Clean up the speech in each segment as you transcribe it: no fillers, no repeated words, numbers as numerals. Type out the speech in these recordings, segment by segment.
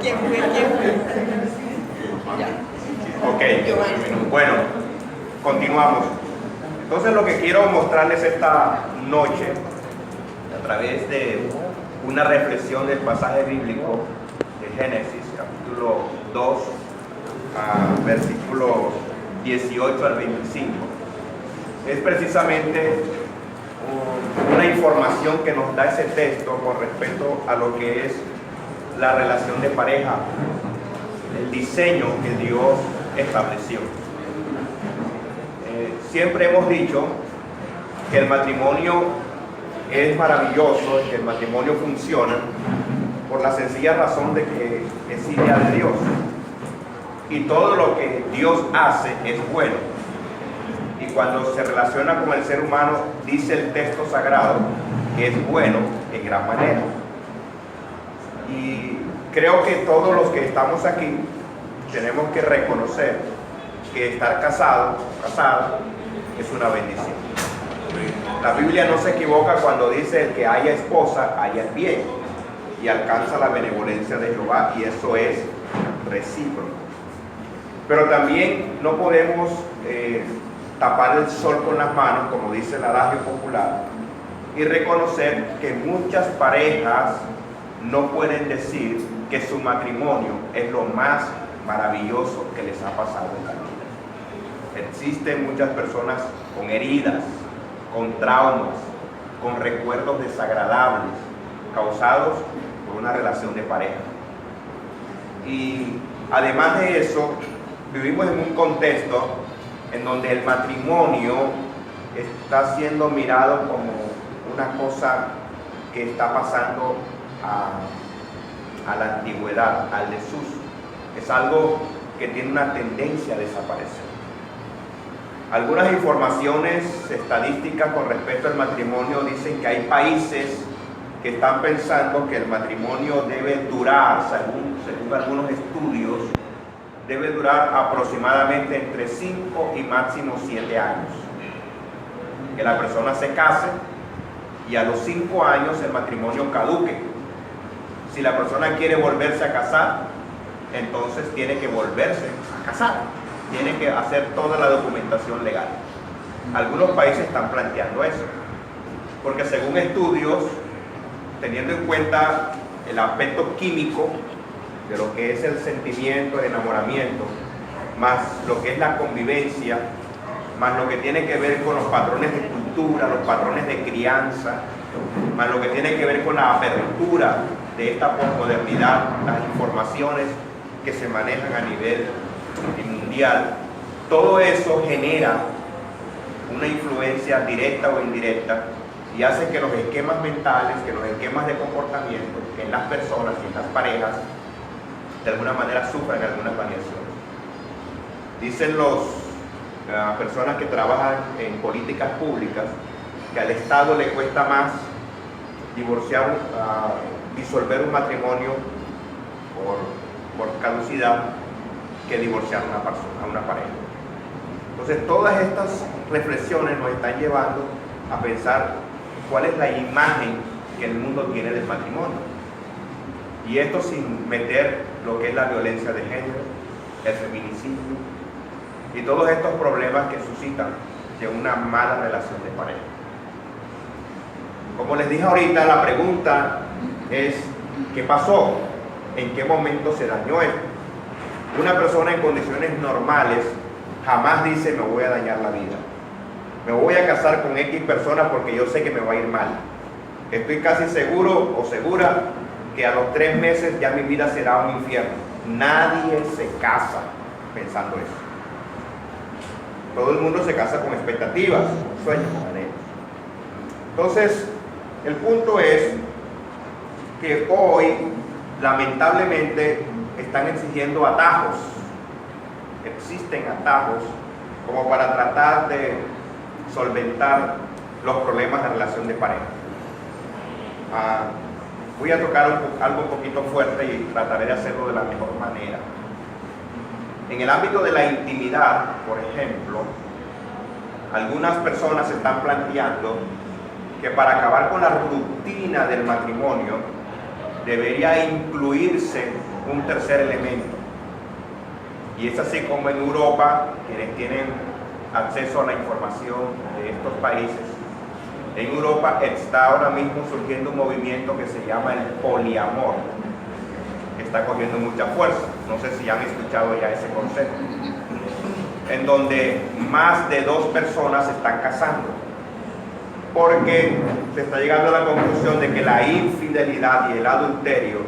¿Quién fue? Ya. Ok, bueno, continuamos. Entonces lo que quiero mostrarles esta noche, a través de una reflexión del pasaje bíblico de Génesis, capítulo 2, versículos 18 al 25, es precisamente una información que nos da ese texto con respecto a lo que es la relación de pareja, el diseño que Dios estableció. Siempre hemos dicho que el matrimonio es maravilloso, que el matrimonio funciona por la sencilla razón de que es idea de Dios. Y todo lo que Dios hace es bueno. Y cuando se relaciona con el ser humano, dice el texto sagrado que es bueno en gran manera. Y creo que todos los que estamos aquí tenemos que reconocer que estar casado o casada es una bendición. La Biblia no se equivoca cuando dice el que haya esposa, haya el bien y alcanza la benevolencia de Jehová, y eso es recíproco. Pero también no podemos tapar el sol con las manos, como dice el adagio popular, y reconocer que muchas parejas no pueden decir que su matrimonio es lo más maravilloso que les ha pasado en la vida. Existen muchas personas con heridas, con traumas, con recuerdos desagradables causados por una relación de pareja. Y además de eso, vivimos en un contexto en donde el matrimonio está siendo mirado como una cosa que está pasando a la antigüedad, al desuso. Es algo que tiene una tendencia a desaparecer. Algunas informaciones estadísticas con respecto al matrimonio dicen que hay países que están pensando que el matrimonio debe durar, según algunos estudios, debe durar aproximadamente entre 5 y máximo 7 años. Que la persona se case y a los 5 años el matrimonio caduque. Si la persona quiere volverse a casar, entonces tiene que volverse a casar. Tiene que hacer toda la documentación legal. Algunos países están planteando eso, porque según estudios, teniendo en cuenta el aspecto químico de lo que es el sentimiento, el enamoramiento, más lo que es la convivencia, más lo que tiene que ver con los patrones de cultura, los patrones de crianza, más lo que tiene que ver con la apertura de esta posmodernidad, las informaciones que se manejan a nivel mundial, todo eso genera una influencia directa o indirecta y hace que los esquemas mentales, que los esquemas de comportamiento en las personas y en las parejas de alguna manera sufran algunas variaciones. Dicen las personas que trabajan en políticas públicas que al Estado le cuesta más disolver un matrimonio por caducidad que divorciar a una pareja. Entonces todas estas reflexiones nos están llevando a pensar cuál es la imagen que el mundo tiene del matrimonio. Y esto sin meter lo que es la violencia de género, el feminicidio y todos estos problemas que suscitan de una mala relación de pareja. Como les dije ahorita, la pregunta es: ¿qué pasó? ¿En qué momento se dañó esto? Una persona en condiciones normales jamás dice me voy a dañar la vida. Me voy a casar con X persona porque yo sé que me va a ir mal. Estoy casi seguro o segura que a los 3 meses ya mi vida será un infierno. Nadie se casa pensando eso. Todo el mundo se casa con expectativas, con sueños, con anhelos. Entonces, el punto es que hoy, lamentablemente, están exigiendo atajos. Existen atajos como para tratar de solventar los problemas de relación de pareja. Voy a tocar algo un poquito fuerte y trataré de hacerlo de la mejor manera. En el ámbito de la intimidad, por ejemplo, algunas personas están planteando que para acabar con la rutina del matrimonio debería incluirse un tercer elemento. Y es así como en Europa, quienes tienen acceso a la información de estos países, en Europa está ahora mismo surgiendo un movimiento que se llama el poliamor, que está cogiendo mucha fuerza. No sé si han escuchado ya ese concepto, en donde más de 2 personas se están casando, porque se está llegando a la conclusión de que la infidelidad y el adulterio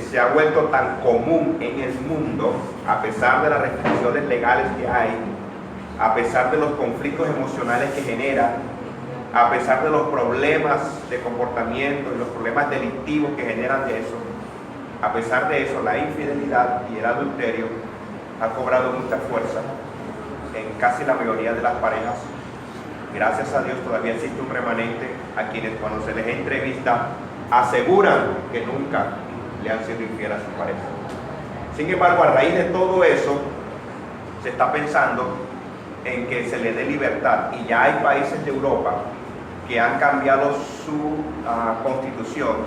se ha vuelto tan común en el mundo, a pesar de las restricciones legales que hay, a pesar de los conflictos emocionales que genera, a pesar de los problemas de comportamiento y los problemas delictivos que generan de eso. A pesar de eso, la infidelidad y el adulterio ha cobrado mucha fuerza en casi la mayoría de las parejas. Gracias a Dios todavía existe un remanente a quienes, cuando se les entrevista, aseguran que nunca le han sido infiel a su pareja. Sin embargo, a raíz de todo eso, se está pensando en que se le dé libertad, y ya hay países de Europa que han cambiado su constitución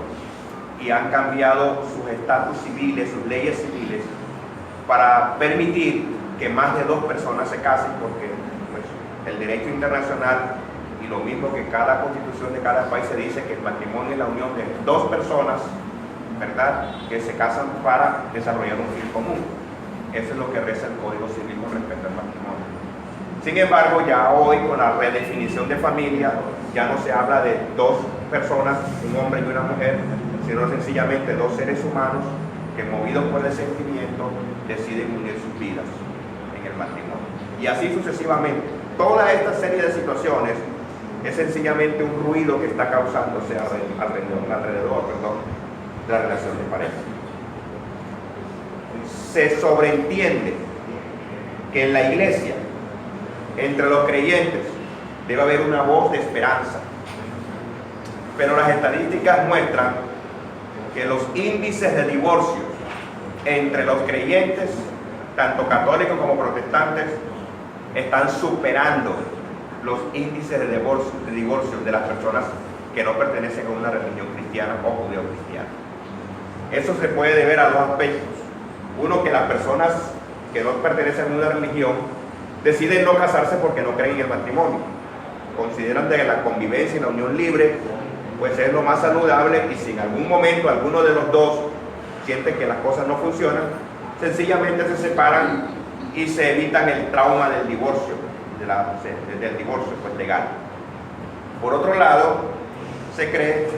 y han cambiado sus estatus civiles, sus leyes civiles, para permitir que más de 2 personas se casen, porque pues, el derecho internacional y lo mismo que cada constitución de cada país se dice que el matrimonio es la unión de 2 personas, ¿verdad?, que se casan para desarrollar un fin común. Eso es lo que reza el Código Civil con respecto al matrimonio. Sin embargo, ya hoy, con la redefinición de familia, ya no se habla de 2 personas, un hombre y una mujer, sino sencillamente 2 seres humanos que, movidos por el sentimiento, deciden unir sus vidas en el matrimonio. Y así sucesivamente. Toda esta serie de situaciones es sencillamente un ruido que está causándose alrededor de la relación de pareja. Se sobreentiende que en la iglesia, entre los creyentes, debe haber una voz de esperanza. Pero las estadísticas muestran que los índices de divorcio entre los creyentes, tanto católicos como protestantes, están superando los índices de divorcio de las personas que no pertenecen a una religión cristiana o judeocristiana. Eso se puede deber a 2 aspectos. Uno, que las personas que no pertenecen a una religión deciden no casarse porque no creen en el matrimonio. Consideran que la convivencia y la unión libre pues es lo más saludable, y si en algún momento alguno de los 2 siente que las cosas no funcionan, sencillamente se separan y se evitan el trauma del divorcio, del divorcio pues legal. Por otro lado, se cree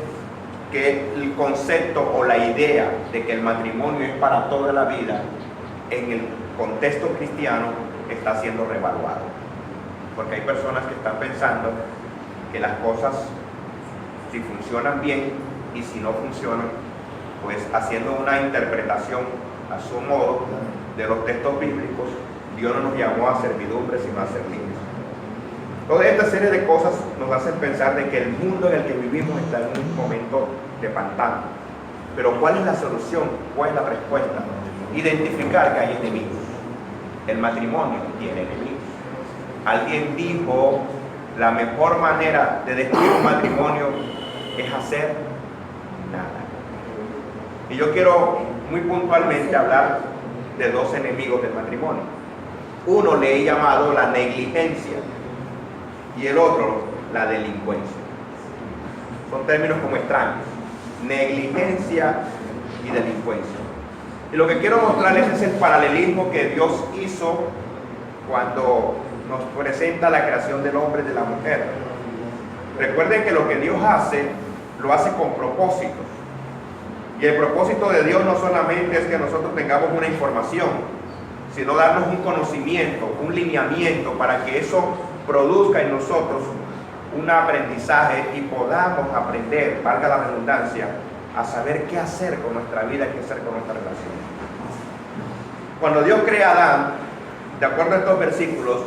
que el concepto o la idea de que el matrimonio es para toda la vida en el contexto cristiano está siendo revaluado, porque hay personas que están pensando que las cosas, si funcionan bien y si no funcionan, pues haciendo una interpretación a su modo de los textos bíblicos, Dios no nos llamó a servidumbre sino a ser libres. Toda esta serie de cosas nos hacen pensar de que el mundo en el que vivimos está en un momento de pantano. Pero ¿cuál es la solución? ¿Cuál es la respuesta? Identificar que hay enemigos. El matrimonio tiene enemigos. Alguien dijo, la mejor manera de destruir un matrimonio es hacer nada. Y yo quiero muy puntualmente hablar de 2 enemigos del matrimonio. Uno le he llamado la negligencia y el otro la delincuencia. Son términos como extraños: negligencia y delincuencia. Y lo que quiero mostrarles es el paralelismo que Dios hizo cuando nos presenta la creación del hombre y de la mujer. Recuerden que lo que Dios hace, lo hace con propósitos. Y el propósito de Dios no solamente es que nosotros tengamos una información, sino darnos un conocimiento, un lineamiento, para que eso produzca en nosotros un aprendizaje y podamos aprender, valga la redundancia, a saber qué hacer con nuestra vida, qué hacer con nuestra relación. Cuando Dios crea a Adán, de acuerdo a estos versículos,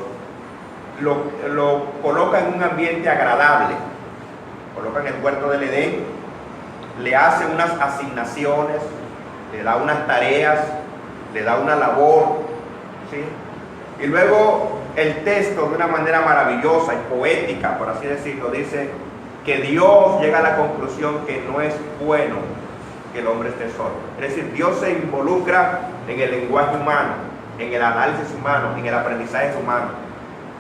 lo coloca en un ambiente agradable. Coloca en el huerto del Edén, le hace unas asignaciones, le da unas tareas, le da una labor, ¿sí? Y luego el texto, de una manera maravillosa y poética, por así decirlo, dice que Dios llega a la conclusión que no es bueno que el hombre esté solo. Es decir, Dios se involucra en el lenguaje humano, en el análisis humano, en el aprendizaje humano.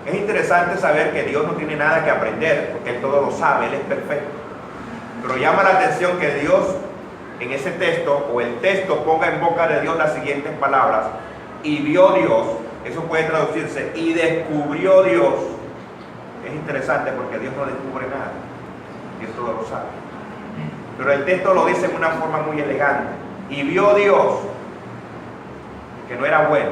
Es interesante saber que Dios no tiene nada que aprender, porque Él todo lo sabe, Él es perfecto. Pero llama la atención que Dios en ese texto, o el texto, ponga en boca de Dios las siguientes palabras: y vio Dios. Eso puede traducirse: y descubrió Dios. Es interesante porque Dios no descubre nada, Dios todo lo sabe. Pero el texto lo dice en una forma muy elegante: y vio Dios que no era bueno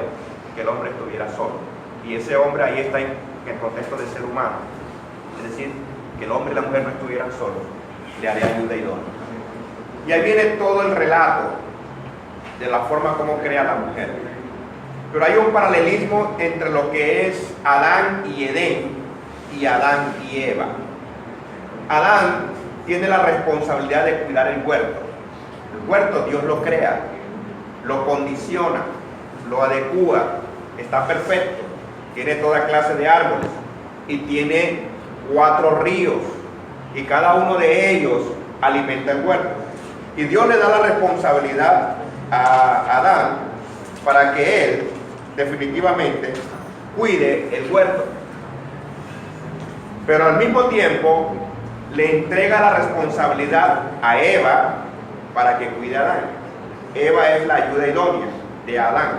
que el hombre estuviera solo. Y ese hombre ahí está en el contexto del ser humano, es decir, que el hombre y la mujer no estuvieran solos, le haré ayuda idónea. Y ahí viene todo el relato de la forma como crea la mujer. Pero hay un paralelismo entre lo que es Adán y Edén y Adán y Eva. Adán tiene la responsabilidad de cuidar el huerto. El huerto Dios lo crea, lo condiciona, lo adecúa, está perfecto, tiene toda clase de árboles y tiene 4 ríos y cada uno de ellos alimenta el huerto. Y Dios le da la responsabilidad a Adán para que él definitivamente cuide el huerto. Pero al mismo tiempo le entrega la responsabilidad a Eva para que cuide a Adán. Eva es la ayuda idónea de Adán.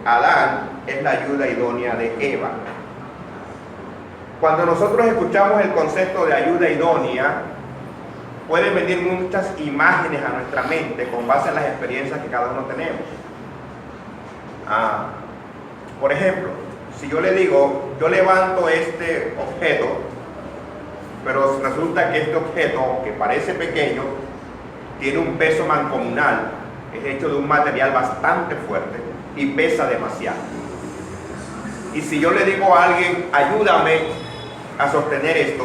Adán es la ayuda idónea de Eva. Cuando nosotros escuchamos el concepto de ayuda idónea, pueden venir muchas imágenes a nuestra mente con base en las experiencias que cada uno tenemos. Por ejemplo, si yo le digo, yo levanto este objeto, pero resulta que este objeto, aunque parece pequeño, tiene un peso mancomunal, es hecho de un material bastante fuerte y pesa demasiado. Y si yo le digo a alguien, ayúdame a sostener esto,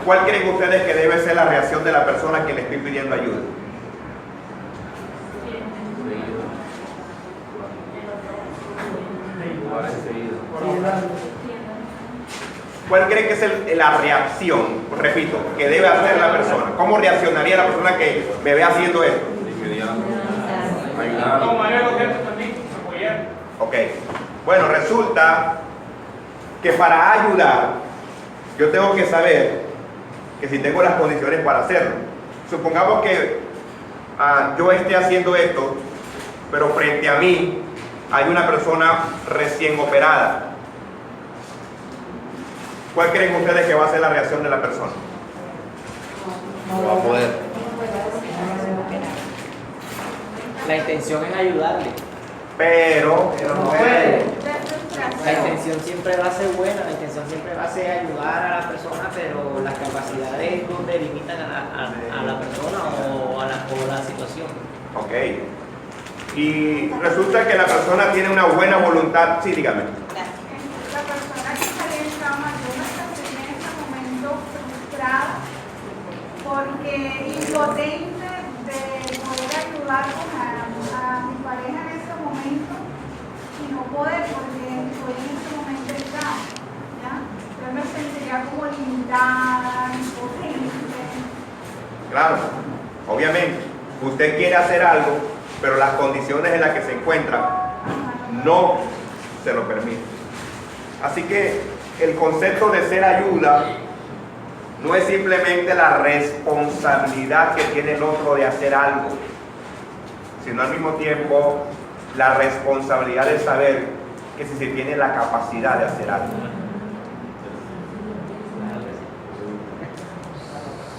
¿cuál creen ustedes que debe ser la reacción de la persona a quien le estoy pidiendo ayuda? ¿Cuál creen que es la reacción, repito, que debe hacer la persona? ¿Cómo reaccionaría la persona que me ve haciendo esto? Ok, bueno, resulta que para ayudar yo tengo que saber que si tengo las condiciones para hacerlo. Supongamos que yo esté haciendo esto, pero frente a mí hay una persona recién operada. ¿Cuál creen ustedes que va a ser la reacción de la persona? No va a poder. La intención es ayudarle. Pero No puede. La intención siempre va a ser buena, la intención siempre va a ser ayudar a la persona, pero las capacidades donde limitan a la persona o la situación. Ok. Y resulta que la persona tiene una buena voluntad. Sí, dígame. La persona que estaría en cama, yo me sentiría en este momento frustrada porque impotente de poder ayudar a mi pareja en ese momento y no poder porque estoy en ese momento en cama, ¿ya? Yo me sentiría como limitada, impotente. Claro, obviamente, usted quiere hacer algo, pero las condiciones en las que se encuentra no se lo permiten. Así que el concepto de ser ayuda no es simplemente la responsabilidad que tiene el otro de hacer algo, sino al mismo tiempo la responsabilidad de saber que si se tiene la capacidad de hacer algo.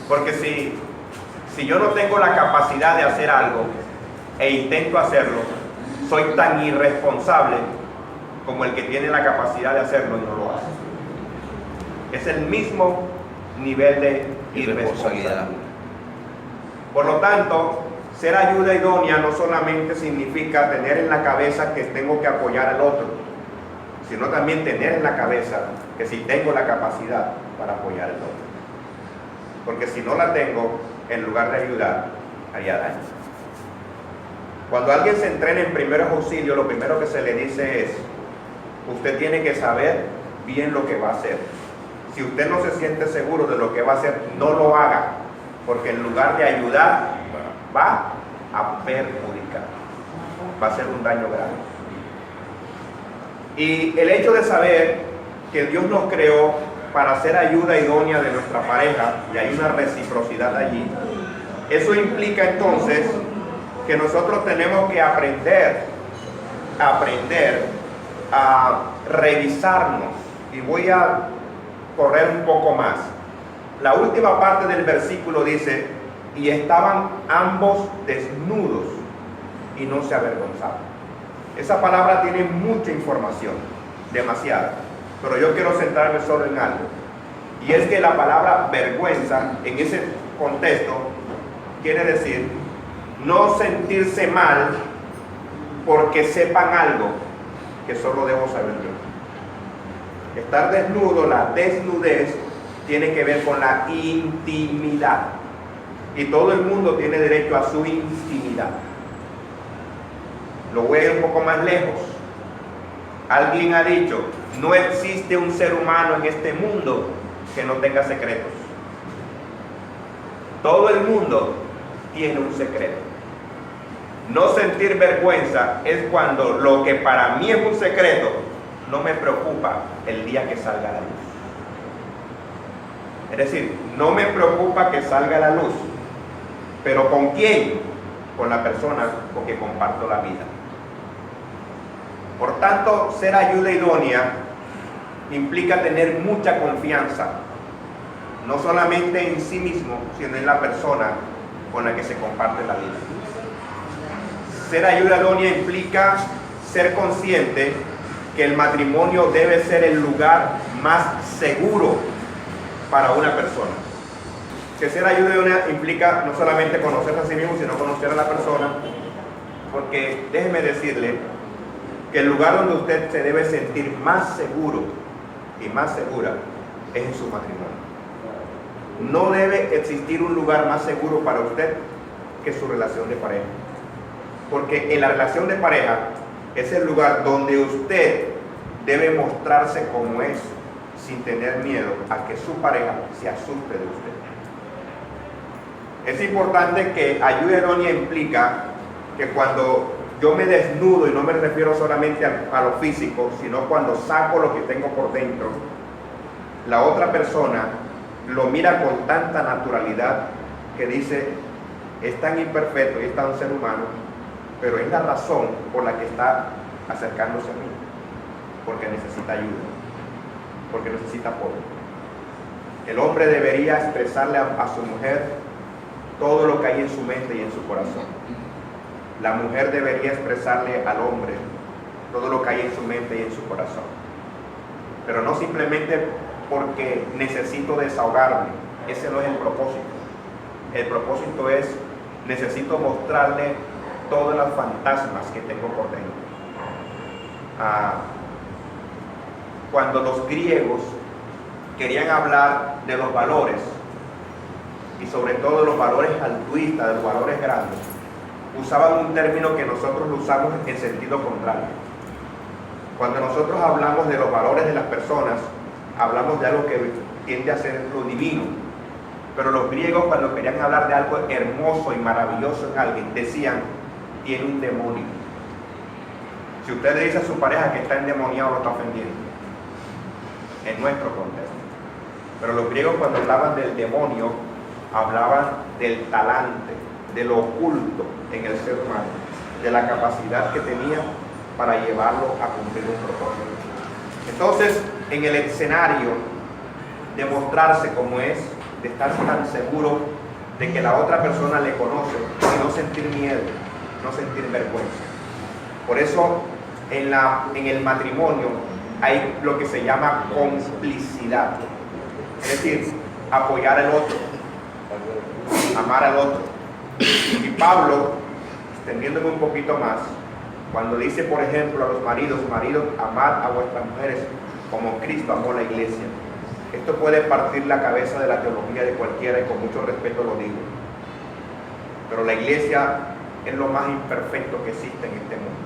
Porque si yo no tengo la capacidad de hacer algo e intento hacerlo, soy tan irresponsable como el que tiene la capacidad de hacerlo y no lo hace. Es el mismo nivel de irresponsabilidad. Por lo tanto, ser ayuda idónea no solamente significa tener en la cabeza que tengo que apoyar al otro, sino también tener en la cabeza que si tengo la capacidad para apoyar al otro. Porque si no la tengo, en lugar de ayudar, haría daño. Cuando alguien se entrena en primeros auxilios, lo primero que se le dice es: usted tiene que saber bien lo que va a hacer. Si usted no se siente seguro de lo que va a hacer, no lo haga, porque en lugar de ayudar, perjudicar, va a ser un daño grave. Y el hecho de saber que Dios nos creó para ser ayuda idónea de nuestra pareja, y hay una reciprocidad allí, eso implica entonces que nosotros tenemos que aprender a revisarnos. Y voy a correr un poco más. La última parte del versículo dice: y estaban ambos desnudos y no se avergonzaban. Esa palabra tiene mucha información, demasiada, pero yo quiero centrarme solo en algo, y es que la palabra vergüenza en ese contexto quiere decir no sentirse mal porque sepan algo que solo debo saber yo. Estar desnudo, la desnudez, tiene que ver con la intimidad. Y todo el mundo tiene derecho a su intimidad. Lo voy a ir un poco más lejos. Alguien ha dicho: no existe un ser humano en este mundo que no tenga secretos. Todo el mundo tiene un secreto. No sentir vergüenza es cuando lo que para mí es un secreto no me preocupa el día que salga a la luz. Es decir, no me preocupa que salga a la luz. ¿Pero con quién? Con la persona con que comparto la vida. Por tanto, ser ayuda idónea implica tener mucha confianza, no solamente en sí mismo, sino en la persona con la que se comparte la vida. Ser ayuda idónea implica ser consciente que el matrimonio debe ser el lugar más seguro para una persona. Que ser ayuda idónea implica no solamente conocerse a sí mismo, sino conocer a la persona, porque déjeme decirle que el lugar donde usted se debe sentir más seguro y más segura es en su matrimonio. No debe existir un lugar más seguro para usted que su relación de pareja, porque en la relación de pareja es el lugar donde usted debe mostrarse como es, sin tener miedo a que su pareja se asuste de usted. Es importante que ayuda idónea implica que cuando yo me desnudo, y no me refiero solamente a lo físico, sino cuando saco lo que tengo por dentro, la otra persona lo mira con tanta naturalidad que dice: es tan imperfecto y es tan ser humano, pero es la razón por la que está acercándose a mí, porque necesita ayuda, porque necesita apoyo. El hombre debería expresarle a su mujer todo lo que hay en su mente y en su corazón. La mujer debería expresarle al hombre todo lo que hay en su mente y en su corazón. Pero no simplemente porque necesito desahogarme. Ese no es el propósito. El propósito es: necesito mostrarle todas las fantasmas que tengo por dentro. Cuando los griegos querían hablar de los valores, y sobre todo de los valores altruistas, de los valores grandes, usaban un término que nosotros lo usamos en sentido contrario. Cuando nosotros hablamos de los valores de las personas, hablamos de algo que tiende a ser lo divino. Pero los griegos, cuando querían hablar de algo hermoso y maravilloso en alguien, decían: tiene un demonio. Si usted le dice a su pareja que está endemoniado, lo está ofendiendo, en nuestro contexto. Pero los griegos, cuando hablaban del demonio, hablaban del talante, de lo oculto en el ser humano, de la capacidad que tenía para llevarlo a cumplir un propósito. Entonces, en el escenario de mostrarse como es, de estar tan seguro de que la otra persona le conoce y no sentir miedo, no sentir vergüenza. Por eso en el matrimonio hay lo que se llama complicidad, es decir, apoyar al otro, amar al otro. Y Pablo, extendiéndome un poquito más, cuando dice, por ejemplo, a los maridos: amad a vuestras mujeres como Cristo amó la iglesia. Esto puede partir la cabeza de la teología de cualquiera, y con mucho respeto lo digo. Pero la iglesia es lo más imperfecto que existe en este mundo.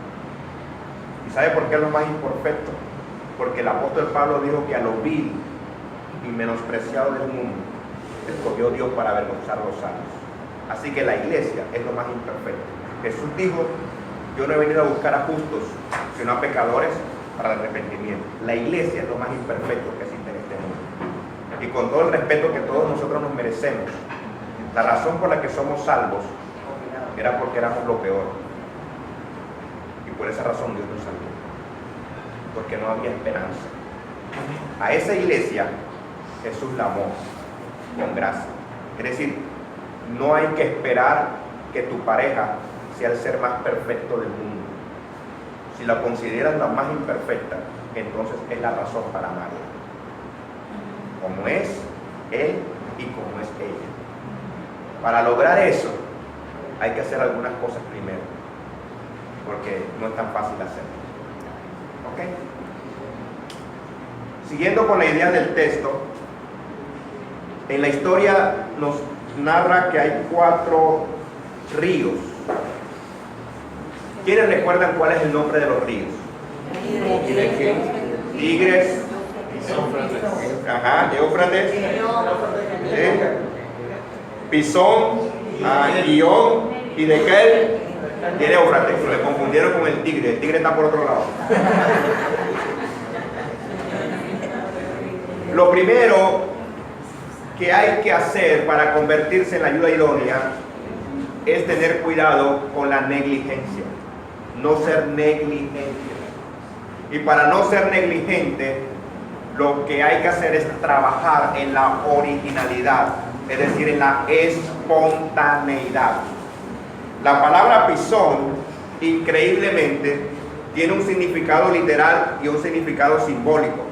¿Y sabe por qué es lo más imperfecto? Porque el apóstol Pablo dijo que a lo vil y menospreciado del mundo escogió Dios para avergonzar a los sabios. Así que la iglesia es lo más imperfecto. Jesús dijo, yo no he venido a buscar a justos, sino a pecadores para el arrepentimiento. La iglesia es lo más imperfecto que existe en este mundo. Y con todo el respeto que todos nosotros nos merecemos, la razón por la que somos salvos era porque éramos lo peor. Y por esa razón Dios nos salvó. Porque no había esperanza. A esa iglesia Jesús la amó con gracia. Es decir, no hay que esperar que tu pareja sea el ser más perfecto del mundo. Si la consideras la más imperfecta, entonces es la razón para amarla. Como es él y como es ella. Para lograr eso, hay que hacer algunas cosas primero, porque no es tan fácil hacerlo. ¿Ok? Siguiendo con la idea del texto, en la historia nos narra que hay 4 ríos. ¿Quiénes recuerdan cuál es el nombre de los ríos? Tigres, Éufrates, Pisón, Guión y Dequel y el Éufrates. Se me confundieron con el tigre está por otro lado. Lo primero que hay que hacer para convertirse en la ayuda idónea es tener cuidado con la negligencia, no ser negligente. Y para no ser negligente, lo que hay que hacer es trabajar en la originalidad, es decir, en la espontaneidad. La palabra pisón, increíblemente, tiene un significado literal y un significado simbólico.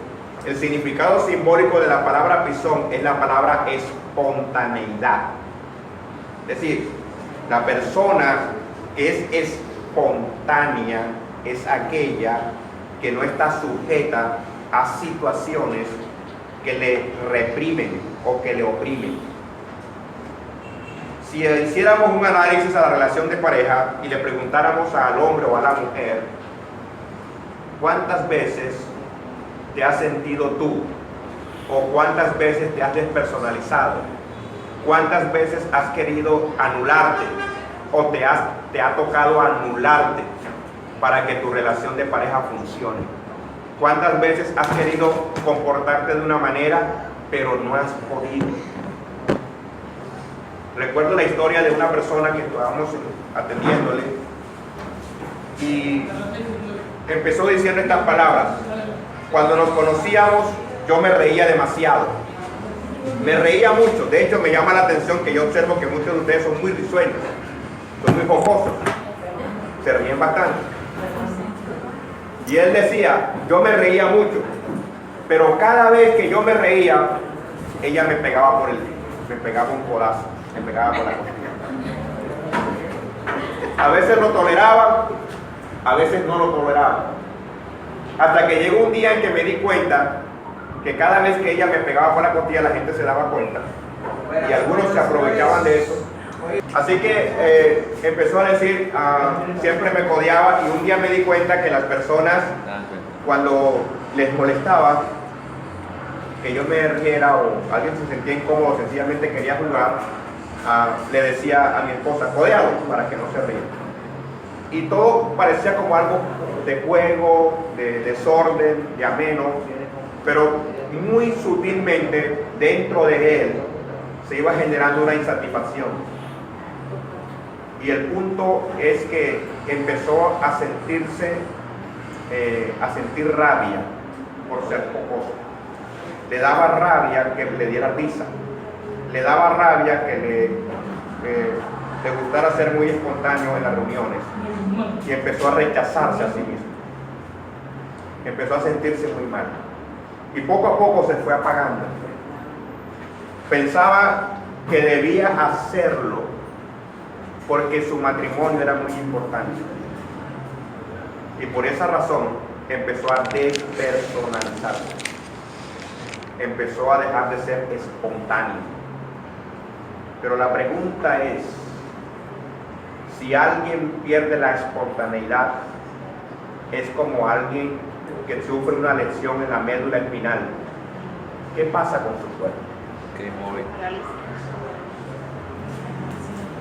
El significado simbólico de la palabra pisón es la palabra espontaneidad. Es decir, la persona que es espontánea es aquella que no está sujeta a situaciones que le reprimen o que le oprimen. Si hiciéramos un análisis a la relación de pareja y le preguntáramos al hombre o a la mujer, ¿cuántas veces te has sentido tú? ¿O cuántas veces te has despersonalizado? ¿Cuántas veces has querido anularte? ¿O te ha tocado anularte para que tu relación de pareja funcione? ¿Cuántas veces has querido comportarte de una manera, pero no has podido? Recuerdo la historia de una persona que estábamos atendiéndole y empezó diciendo estas palabras: cuando nos conocíamos, yo me reía demasiado. Me reía mucho. De hecho, me llama la atención que yo observo que muchos de ustedes son muy risueños, son muy jocosos, se ríen bastante. Y él decía, yo me reía mucho, pero cada vez que yo me reía, ella me pegaba me pegaba un codazo, me pegaba por la costilla. A veces lo toleraba, a veces no lo toleraba. Hasta que llegó un día en que me di cuenta que cada vez que ella me pegaba por la costilla, la gente se daba cuenta. Y algunos se aprovechaban de eso. Así que empezó a decir, siempre me codeaba, y un día me di cuenta que las personas, cuando les molestaba que yo me riera o alguien se sentía incómodo, sencillamente quería jugar, le decía a mi esposa, codealo, para que no se ría. Y todo parecía como algo de juego, de desorden, de ameno, pero muy sutilmente dentro de él se iba generando una insatisfacción. Y el punto es que empezó a sentir rabia por ser jocoso. Le daba rabia que le diera risa. Le daba rabia que le gustara ser muy espontáneo en las reuniones. Y empezó a rechazarse a sí mismo. Empezó a sentirse muy mal. Y poco a poco se fue apagando. Pensaba que debía hacerlo porque su matrimonio era muy importante. Y por esa razón empezó a despersonalizarse. Empezó a dejar de ser espontáneo. Pero la pregunta es, si alguien pierde la espontaneidad, es como alguien que sufre una lesión en la médula espinal. ¿Qué pasa con su cuerpo?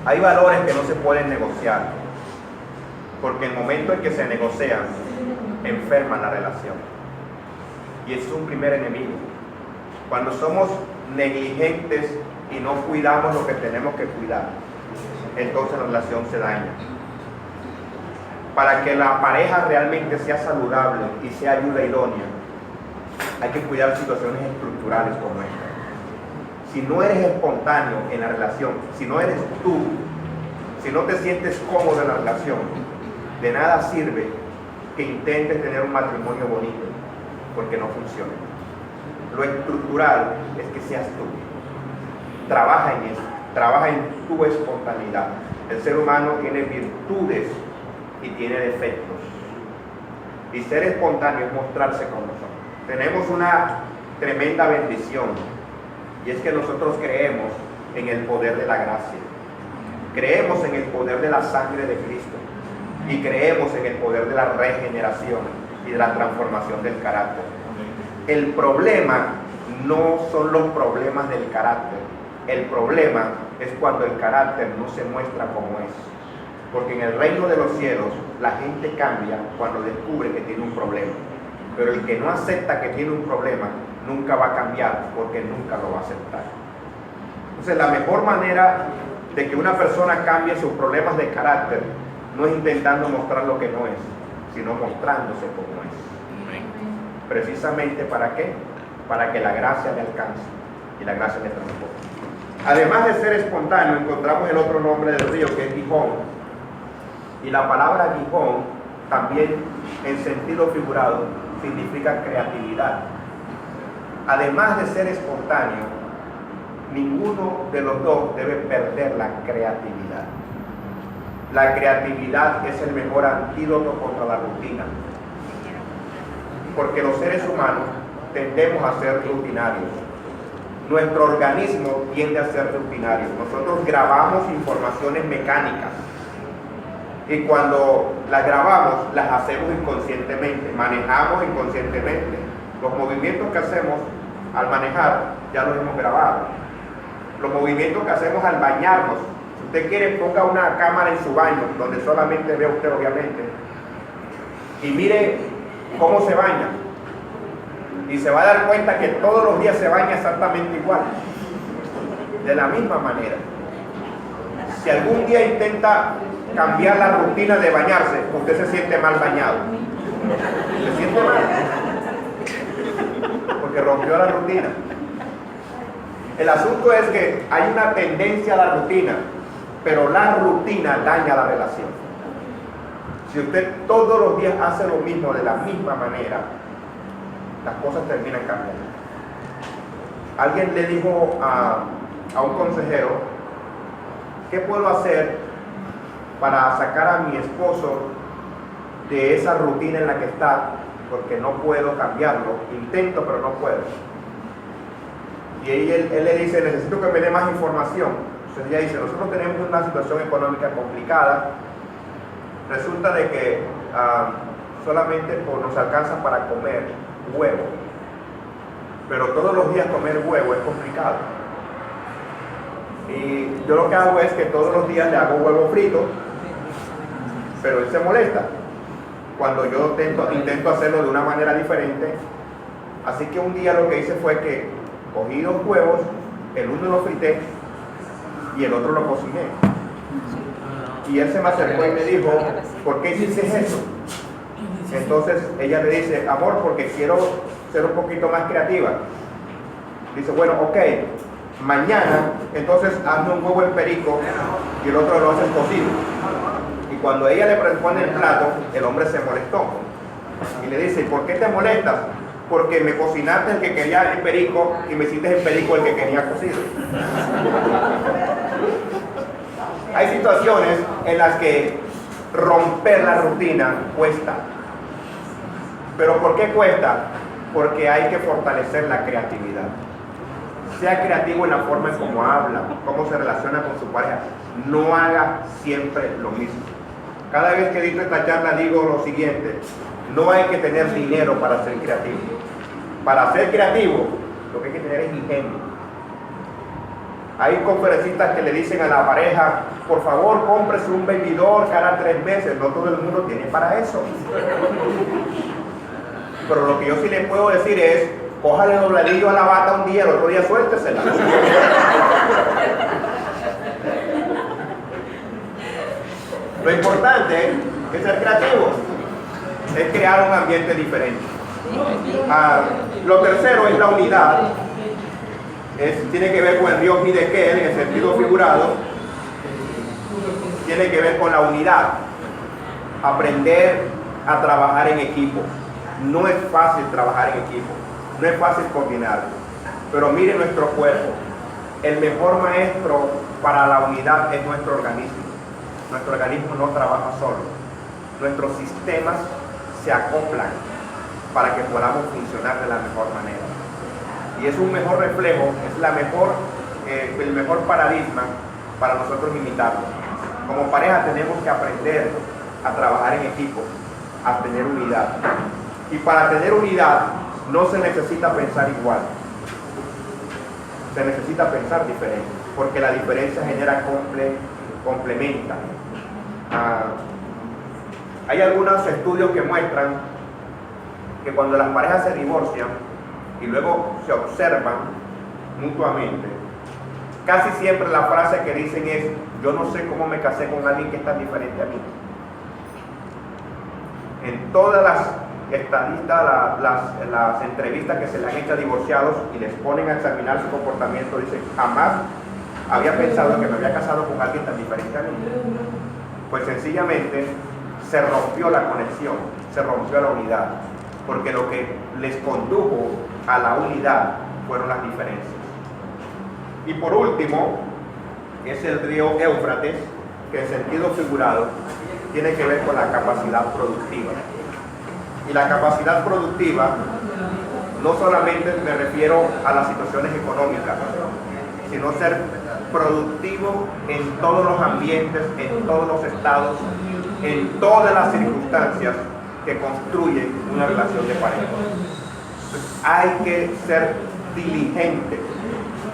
Hay valores que no se pueden negociar. Porque en el momento en que se negocian, enferman la relación. Y es un primer enemigo. Cuando somos negligentes y no cuidamos lo que tenemos que cuidar, entonces la relación se daña. Para que la pareja realmente sea saludable y sea ayuda idónea, hay que cuidar situaciones estructurales como esta. Si no eres espontáneo en la relación, si no eres tú, si no te sientes cómodo en la relación, de nada sirve que intentes tener un matrimonio bonito, porque no funciona. Lo estructural es que seas tú. Trabaja en eso, trabaja en tu espontaneidad. El ser humano tiene virtudes y tiene defectos. Y ser espontáneo es mostrarse como somos. Tenemos una tremenda bendición, y es que nosotros creemos en el poder de la gracia. Creemos en el poder de la sangre de Cristo. Y creemos en el poder de la regeneración y de la transformación del carácter. El problema no son los problemas del carácter. El problema es cuando el carácter no se muestra como es. Porque en el reino de los cielos la gente cambia cuando descubre que tiene un problema. Pero el que no acepta que tiene un problema nunca va a cambiar, porque nunca lo va a aceptar. Entonces la mejor manera de que una persona cambie sus problemas de carácter no es intentando mostrar lo que no es, sino mostrándose como es. Precisamente ¿para qué? Para que la gracia le alcance y la gracia le transforme. Además de ser espontáneo, encontramos el otro nombre del río, que es Gihón. Y la palabra Gihón también en sentido figurado significa creatividad. Además de ser espontáneo, ninguno de los dos debe perder la creatividad. La creatividad es el mejor antídoto contra la rutina. Porque los seres humanos tendemos a ser rutinarios. Nuestro organismo tiende a ser rutinario. Nosotros grabamos informaciones mecánicas. Y cuando las grabamos, las hacemos inconscientemente. Manejamos inconscientemente. Los movimientos que hacemos al manejar, ya los hemos grabado. Los movimientos que hacemos al bañarnos. Si usted quiere, ponga una cámara en su baño, donde solamente vea usted, obviamente, y mire cómo se baña. Y se va a dar cuenta que todos los días se baña exactamente igual, de la misma manera. Si algún día intenta cambiar la rutina de bañarse, usted se siente mal bañado. Se siente mal, porque rompió la rutina. El asunto es que hay una tendencia a la rutina, pero la rutina daña la relación. Si usted todos los días hace lo mismo de la misma manera, las cosas terminan cambiando. Alguien le dijo a un consejero: ¿qué puedo hacer para sacar a mi esposo de esa rutina en la que está? Porque no puedo cambiarlo. Intento, pero no puedo. Y él le dice: necesito que me dé más información. Entonces ella dice: nosotros tenemos una situación económica complicada. Resulta de que solamente nos alcanza para comer huevo. Pero todos los días comer huevo es complicado. Y yo lo que hago es que todos los días le hago huevo frito, pero él se molesta cuando yo intento hacerlo de una manera diferente. Así que un día lo que hice fue que cogí 2 huevos, el uno lo frité y el otro lo cociné. Y él se me acercó y me dijo: ¿por qué hiciste eso? Entonces ella le dice: amor, porque quiero ser un poquito más creativa. Dice: bueno, ok, mañana entonces hazme un huevo en perico y el otro lo haces cocido. Y cuando ella le pone el plato, el hombre se molestó y le dice: ¿por qué te molestas? Porque me cocinaste el que quería el perico y me hiciste el perico el que quería cocido. Hay situaciones en las que romper la rutina cuesta. ¿Pero por qué cuesta? Porque hay que fortalecer la creatividad. Sea creativo en la forma en cómo habla, cómo se relaciona con su pareja. No haga siempre lo mismo. Cada vez que dicto esta charla digo lo siguiente: no hay que tener dinero para ser creativo. Para ser creativo, lo que hay que tener es ingenio. Hay conferencistas que le dicen a la pareja, por favor, cómprese un baby doll cada 3 meses. No todo el mundo tiene para eso. Pero lo que yo sí les puedo decir es, cójale dobladillo a la bata un día, el otro día suéltesela. Lo importante es ser creativo, es crear un ambiente diferente. Lo tercero es la unidad. Tiene que ver con el Dios Hidekel en el sentido figurado. Tiene que ver con la unidad. Aprender a trabajar en equipo. No es fácil trabajar en equipo, no es fácil coordinar. Pero mire nuestro cuerpo. El mejor maestro para la unidad es nuestro organismo. Nuestro organismo no trabaja solo. Nuestros sistemas se acoplan para que podamos funcionar de la mejor manera. Y es un mejor reflejo, es el mejor paradigma para nosotros imitarlo. Como pareja tenemos que aprender a trabajar en equipo, a tener unidad. Y para tener unidad no se necesita pensar igual, se necesita pensar diferente, porque la diferencia genera complementa. Hay algunos estudios que muestran que cuando las parejas se divorcian y luego se observan mutuamente, casi siempre la frase que dicen es: yo no sé cómo me casé con alguien que es tan diferente a mí. En todas las estadistas, las entrevistas que se le han hecho a divorciados y les ponen a examinar su comportamiento, dicen: jamás había pensado que me había casado con alguien tan diferente a mí. Pues sencillamente se rompió la conexión, se rompió la unidad, porque lo que les condujo a la unidad fueron las diferencias. Y por último, es el río Éufrates, que en sentido figurado tiene que ver con la capacidad productiva. Y la capacidad productiva no solamente me refiero a las situaciones económicas, sino ser productivo en todos los ambientes, en todos los estados, en todas las circunstancias que construyen una relación de pareja. Entonces, hay que ser diligentes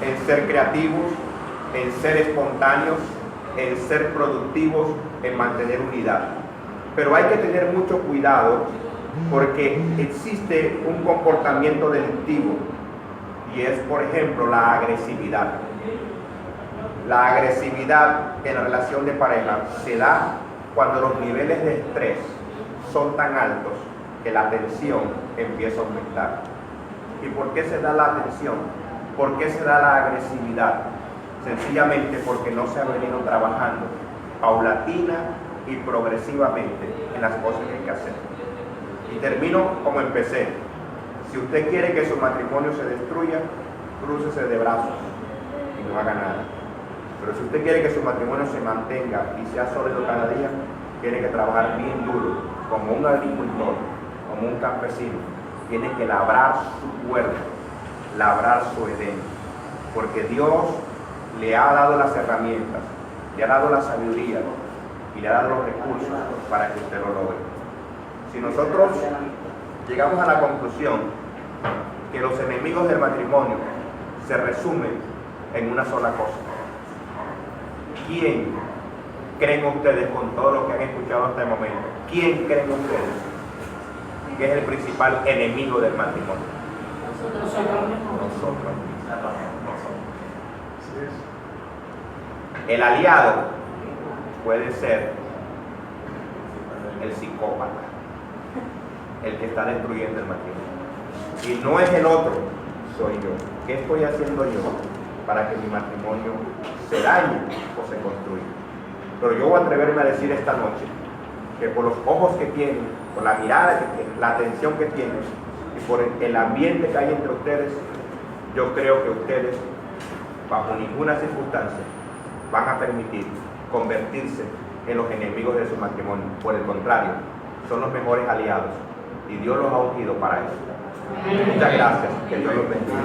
en ser creativos, en ser espontáneos, en ser productivos, en mantener unidad. Pero hay que tener mucho cuidado, porque existe un comportamiento delictivo, y es, por ejemplo, la agresividad. La agresividad en la relación de pareja se da cuando los niveles de estrés son tan altos que la tensión empieza a aumentar. ¿Y por qué se da la tensión? ¿Por qué se da la agresividad? Sencillamente porque no se ha venido trabajando paulatina y progresivamente en las cosas que hay que hacer. Y termino como empecé. Si usted quiere que su matrimonio se destruya, crúcese de brazos y no haga nada. Pero si usted quiere que su matrimonio se mantenga y sea sólido cada día, tiene que trabajar bien duro, como un agricultor, como un campesino. Tiene que labrar su huerto, labrar su Edén, porque Dios le ha dado las herramientas, le ha dado la sabiduría y le ha dado los recursos para que usted lo logre. Si nosotros llegamos a la conclusión que los enemigos del matrimonio se resumen en una sola cosa, ¿quién creen ustedes, con todo lo que han escuchado hasta el momento, quién creen ustedes que es el principal enemigo del matrimonio? Nosotros. El aliado puede ser el psicópata, el que está destruyendo el matrimonio. Y no es el otro, soy yo. ¿Qué estoy haciendo yo para que mi matrimonio se dañe o se construya? Pero yo voy a atreverme a decir esta noche que por los ojos que tienen, por la mirada que tienen, la atención que tienen y por el ambiente que hay entre ustedes, yo creo que ustedes, bajo ninguna circunstancia, van a permitir convertirse en los enemigos de su matrimonio. Por el contrario, son los mejores aliados y Dios los ha ungido para eso. Muchas gracias. Que Dios los bendiga.